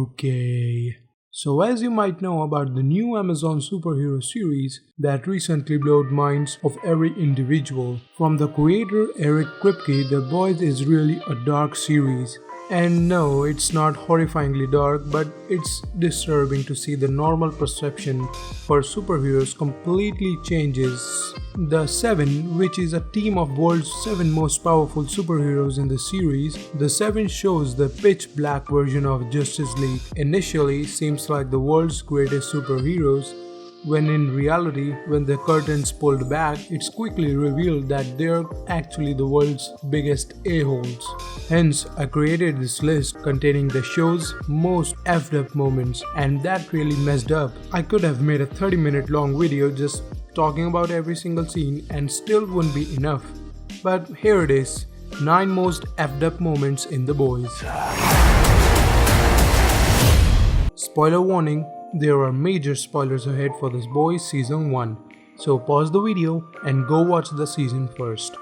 Okay. So as you might know about the new Amazon superhero series that recently blew minds of every individual. From the creator Eric Kripke, The Boys is really a dark series. And no, it's not horrifyingly dark, but it's disturbing to see the normal perception for superheroes completely changes. The Seven, which is a team of world's 7 most powerful superheroes in the series, the Seven shows the pitch black version of Justice League. Initially seems like the world's greatest superheroes, when in reality, when the curtains pulled back, it's quickly revealed that they're actually the world's biggest a-holes. Hence, I created this list containing the show's most effed up moments, and that really messed up. I could have made a 30-minute long video just talking about every single scene and still wouldn't be enough. But here it is, 9 most effed up moments in The Boys. Spoiler warning. There are major spoilers ahead for The Boys Season 1, so pause the video and go watch the season first.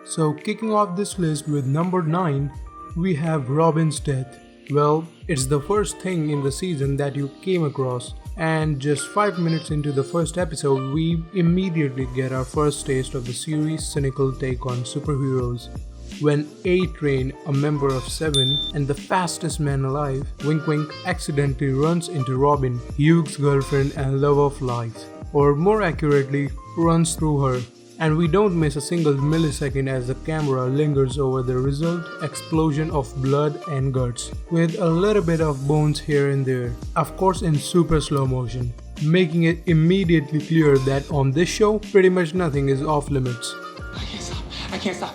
So kicking off this list with number 9, we have Robin's death. Well, it's the first thing in the season that you came across, and just 5 minutes into the first episode, we immediately get our first taste of the series' cynical take on superheroes. When A-Train, a member of Seven and the fastest man alive, wink wink, accidentally runs into Robin, Hugh's girlfriend and love of life, or more accurately, runs through her, and we don't miss a single millisecond as the camera lingers over the result explosion of blood and guts, with a little bit of bones here and there, of course in super slow motion, making it immediately clear that on this show, pretty much nothing is off limits. I can't stop.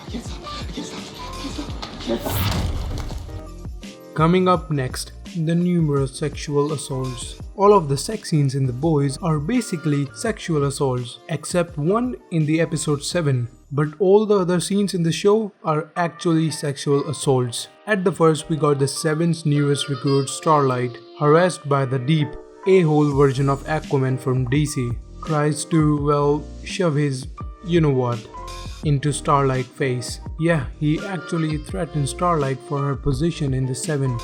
Coming up next, the numerous sexual assaults. All of the sex scenes in The Boys are basically sexual assaults, except one in the episode 7. But all the other scenes in the show are actually sexual assaults. At the first, we got the Seven's newest recruit, Starlight, harassed by the deep, a-hole version of Aquaman from DC. Tries to, well, shove his you-know-what into Starlight's face. Yeah, he actually threatened Starlight for her position in the Seven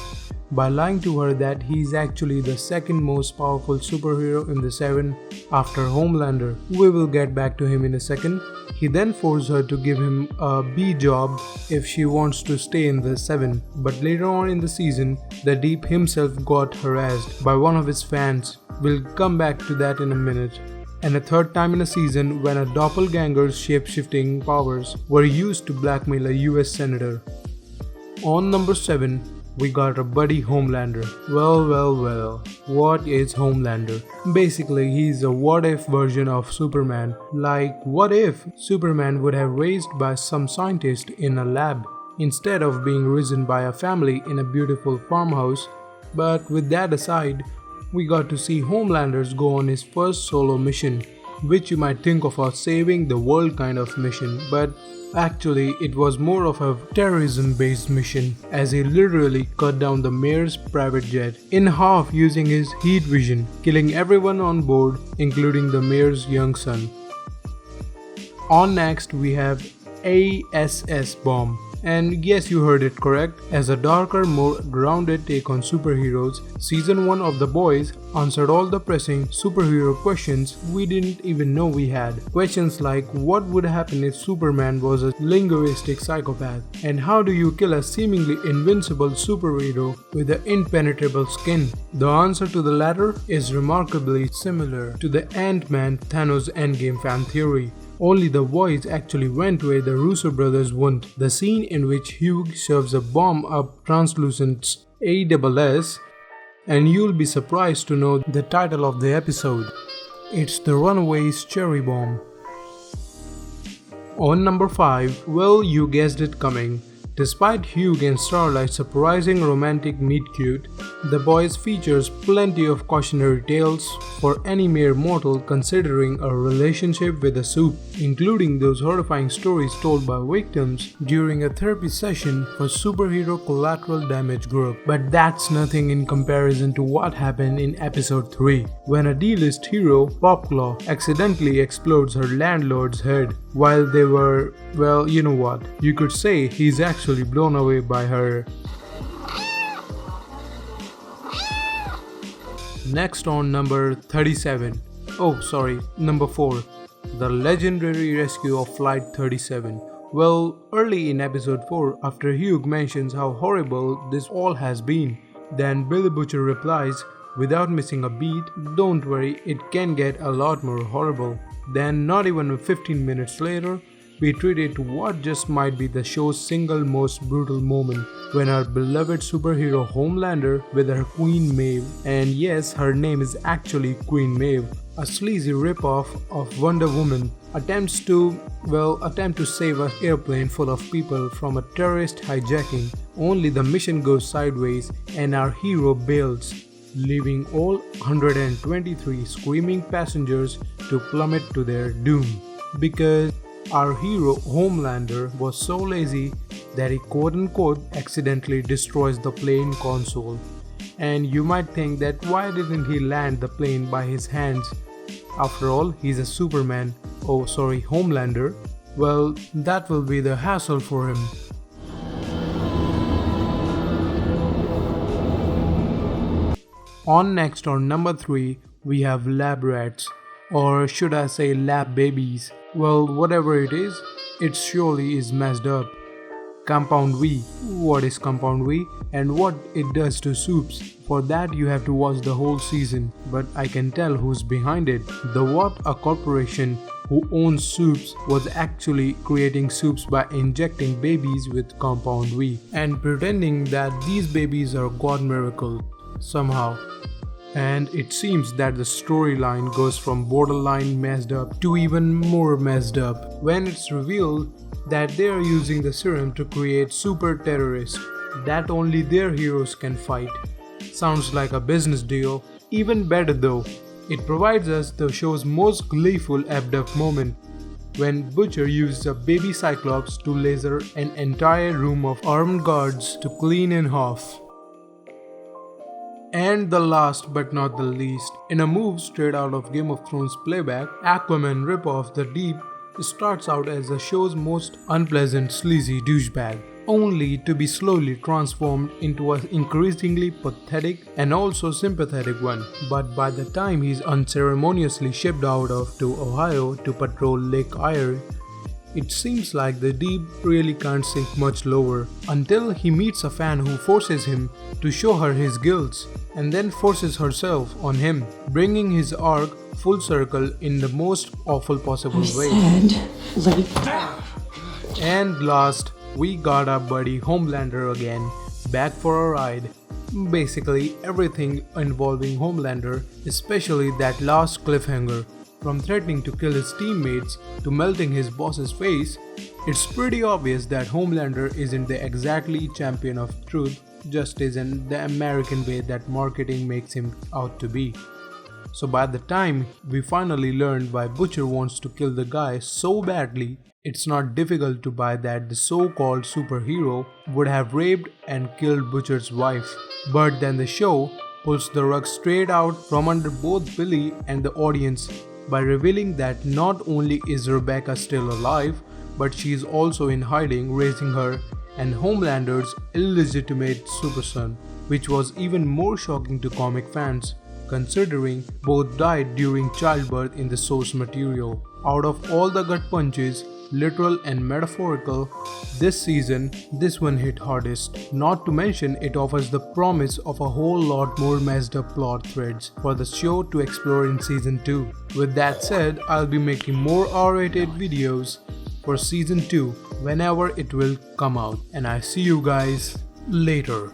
by lying to her that he's actually the second most powerful superhero in the Seven after Homelander. We will get back to him in a second. He then forced her to give him a B job if she wants to stay in the Seven. But later on in the season, the Deep himself got harassed by one of his fans. We'll come back to that in a minute. And a third time in a season when a doppelganger's shape-shifting powers were used to blackmail a US senator. On number 7, we got a buddy Homelander. Well, what is Homelander? Basically, he's a what-if version of Superman. Like, what if Superman would have raised by some scientist in a lab instead of being risen by a family in a beautiful farmhouse? But with that aside, we got to see Homelanders go on his first solo mission, which you might think of as saving the world kind of mission, but actually it was more of a terrorism based mission, as he literally cut down the mayor's private jet in half using his heat vision, killing everyone on board including the mayor's young son. On next we have ASS Bomb. And yes, you heard it correct. As a darker, more grounded take on superheroes, Season 1 of The Boys answered all the pressing superhero questions we didn't even know we had. Questions like what would happen if Superman was a linguistic psychopath? And how do you kill a seemingly invincible superhero with an impenetrable skin? The answer to the latter is remarkably similar to the Ant-Man Thanos Endgame fan theory. Only the boys actually went where the Russo brothers wouldn't. The scene in which Hugh shoves a bomb up Translucent's ASS, and you'll be surprised to know the title of the episode. It's the Runaways Cherry Bomb. On number 5, well, you guessed it coming. Despite Hugh and Starlight's surprising romantic meet-cute, The Boys features plenty of cautionary tales for any mere mortal considering a relationship with a soup, including those horrifying stories told by victims during a therapy session for superhero collateral damage group. But that's nothing in comparison to what happened in episode 3, when a D-list hero, Popclaw, accidentally explodes her landlord's head while they were, well, you know what, you could say he's actually blown away by her. Next on number 37. Oh, sorry, number 4. The legendary rescue of Flight 37. Well, early in episode 4, after Hugh mentions how horrible this all has been, then Billy Butcher replies, without missing a beat, "Don't worry, it can get a lot more horrible." Then, not even 15 minutes later, we treat it to what just might be the show's single most brutal moment, when our beloved superhero Homelander with her Queen Maeve, and yes, her name is actually Queen Maeve, a sleazy ripoff of Wonder Woman, attempts to save an airplane full of people from a terrorist hijacking. Only the mission goes sideways and our hero bails, leaving all 123 screaming passengers to plummet to their doom. Because our hero Homelander was so lazy that he quote-unquote accidentally destroys the plane console. And you might think that why didn't he land the plane by his hands? After all, he's a Superman. Oh, sorry, Homelander. Well, that will be the hassle for him. On number 3, we have lab rats. Or should I say lab babies? Well, whatever it is, it surely is messed up. Compound V. What is Compound V and what it does to soups? For that you have to watch the whole season, but I can tell who's behind it. The What, a corporation who owns soups, was actually creating soups by injecting babies with Compound V and pretending that these babies are God miracles somehow. And it seems that the storyline goes from borderline messed up to even more messed up when it's revealed that they are using the serum to create super terrorists that only their heroes can fight. Sounds like a business deal. Even better though, it provides us the show's most gleeful F KED UP moment, when Butcher used a baby Cyclops to laser an entire room of armed guards to clean in half. And the last but not the least, in a move straight out of Game of Thrones playback, Aquaman ripoff The Deep starts out as the show's most unpleasant sleazy douchebag, only to be slowly transformed into an increasingly pathetic and also sympathetic one. But by the time he's unceremoniously shipped out to Ohio to patrol Lake Erie, it seems like the Deep really can't sink much lower, until he meets a fan who forces him to show her his guilt and then forces herself on him, bringing his arc full circle in the most awful possible way. And last, we got our buddy Homelander again, back for a ride. Basically everything involving Homelander, especially that last cliffhanger, from threatening to kill his teammates to melting his boss's face, it's pretty obvious that Homelander isn't the exactly champion of truth, justice and the American way that marketing makes him out to be. So by the time we finally learned why Butcher wants to kill the guy so badly, it's not difficult to buy that the so-called superhero would have raped and killed Butcher's wife. But then the show pulls the rug straight out from under both Billy and the audience by revealing that not only is Rebecca still alive, but she is also in hiding, raising her and Homelander's illegitimate super son, which was even more shocking to comic fans, considering both died during childbirth in the source material. Out of all the gut punches, literal and metaphorical, this season, this one hit hardest. Not to mention it offers the promise of a whole lot more messed up plot threads for the show to explore in season 2. With that said, I'll be making more R-rated videos for season 2 whenever it will come out, and I see you guys later.